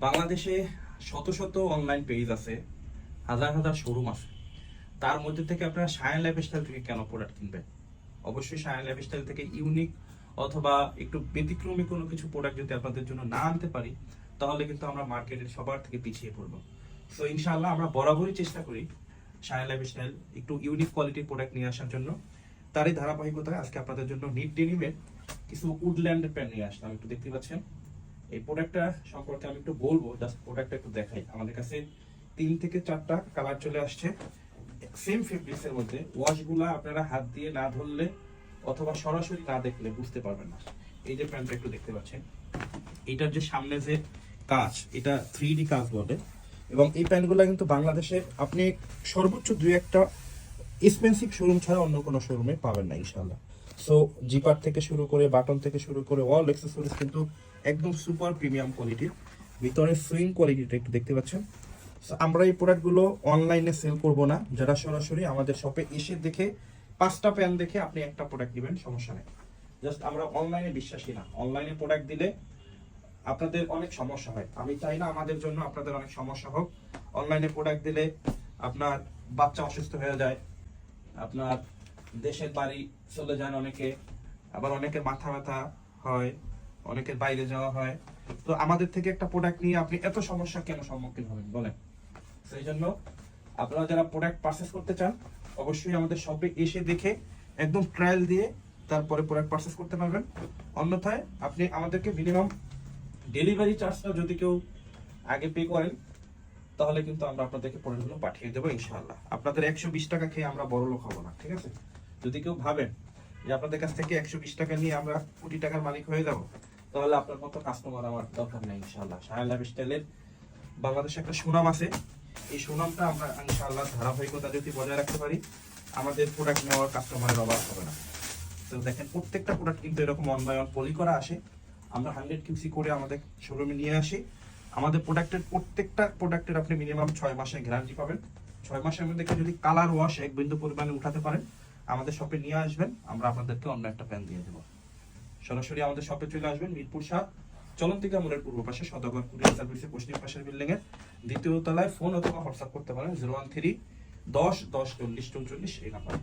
বাংলাদেশে শত শত অনলাইন পেজ আছে, হাজার হাজার শোরুম আছে। তার মধ্যে থেকে আপনারা শায়ান লাইফস্টাইল থেকে কেন প্রোডাক্ট কিনবেন? অবশ্যই শায়ান লাইফস্টাইল থেকে ইউনিক অথবা একটু ব্যতিক্রমী কোনো কিছু প্রোডাক্ট যদি আপনাদের জন্য না আনতে পারি, তাহলে কিন্তু আমরা মার্কেটের সবার থেকে পিছিয়ে পড়বো। সো ইনশাআল্লাহ আমরা বরাবরই চেষ্টা করি শায়ান লাইফস্টাইল একটু ইউনিক কোয়ালিটির প্রোডাক্ট নিয়ে আসার জন্য। তারই ধারাবাহিকতায় আজকে আপনাদের জন্য নিট ডেনিমের কিছু উডল্যান্ড প্যান্ট নিয়ে আসলাম। একটু দেখতে পাচ্ছেন এই প্রোডাক্টটা সম্পর্কে আমি একটু বলবো, জাস্ট প্রোডাক্টটা একটু দেখাই। আমাদের কাছে 3 থেকে 4টা কালার চলে আসছে সেম ফেব্রিক্সের মধ্যে। ওয়াশগুলা আপনারা হাত দিয়ে না ধরলে অথবা সরাসরি না দেখলে বুঝতে পারবেন না। এই যে প্যান্টটা একটু দেখতে পাচ্ছেন, এটার যে সামনে যে কাজ, এটা 3D কাজ বলে। এবং এই প্যান্টগুলো কিন্তু বাংলাদেশে আপনি সর্বোচ্চ 2-1টা এক্সপেন্সিভ শোরুম ছাড়া অন্য কোনো শোরুমে পাবেন না ইনশাআল্লাহ। সো জিপার থেকে শুরু করে বাটন থেকে শুরু করে অল অ্যাক্সেসরিজ কিন্তু একদম সুপার প্রিমিয়াম কোয়ালিটির। ভিতরে সুইং কোয়ালিটিটা একটু দেখতে পাচ্ছেন। আমরা এই প্রোডাক্টগুলো অনলাইনে সেল করব না, যারা সরাসরি আমাদের শপে এসে দেখে 5টা প্যান দেখে আপনি একটা প্রোডাক্ট নেবেন, সমস্যা নেই। জাস্ট আমরা অনলাইনে বিশ্বাসী না। অনলাইনে প্রোডাক্ট দিলে আপনাদের অনেক সমস্যা হয়। আমি চাই না আমাদের জন্য আপনাদের অনেক সমস্যা হোক। অনলাইনে প্রোডাক্ট দিলে আপনার বাচ্চা অসুস্থ হয়ে যায়, আপনার দেশের বাড়ি চলে যান অনেকে, আবার অনেকের মাথা ব্যথা হয়, অনেকের বাইরে যাওয়া হয়। তো আমাদের থেকে একটা প্রোডাক্ট নিয়ে আপনি এত সমস্যা কেন সম্মুখীন হবেন বলেন? সেই জন্য আপনারা যারা প্রোডাক্ট পারচেস করতে চান, অবশ্যই আমাদের শপে এসে দেখে একদম ট্রায়াল দিয়ে তারপরে প্রোডাক্ট পারচেস করতে পারবেন। অন্যথায় আপনি আমাদেরকে মিনিমাম ডেলিভারি চার্জটা যদি কেউ আগে পে করেন, তাহলে কিন্তু আমরা আপনাদেরকে প্রোডাক্টগুলো পাঠিয়ে দেবো ইনশাআল্লাহ। আপনাদের 120 টাকা খেয়ে আমরা বড় লোক হবো না, ঠিক আছে? যদি কেউ ভাবেন যে আপনাদের কাছ থেকে 120 টাকা নিয়ে আমরা কোটি টাকার মালিক হয়ে যাব, তাহলে আপনার মতো কাস্টমার আমার দরকার নেই ইনশাআল্লাহ। শায়ান লাইফস্টাইলের বাংলাদেশে একটা সুনাম আছে। এই সুনামটা আমরা ইনশাআল্লাহ ধারাবাহিকতা যদি বজায় রাখতে পারি, আমাদের প্রোডাক্ট নেওয়ার কাস্টমারের অভাব হবে না। তো দেখেন প্রত্যেকটা প্রোডাক্ট কিন্তু এরকম 1 বাই 1 পলি করা আসে। আমরা 100 কিউসি করে আমাদের শোরুমে নিয়ে আসি। আমাদের প্রত্যেকটা প্রোডাক্টের আপনি মিনিমাম 6 মাসের গ্যারান্টি পাবেন। 6 মাসের মধ্যে যদি কালার ওয়াশ 1 বিন্দু পরিমাণে উঠাতে পারেন, আমাদের শপে নিয়ে আসবেন, আমরা আপনাদেরকে অন্য একটা প্যান দিয়ে দেবো। সরাসরি আমাদের শপে চলে আসবেন, মিরপুর 7 চলন্তিকা মোড়ের পূর্ব পাশে সদাগর কুরিয়ার সার্ভিসের পশ্চিম পাশের বিল্ডিং এর 2য় তলায়। ফোন অথবা হোয়াটসঅ্যাপ করতে পারেন 013 10 10 40 44 এই নাম্বারে।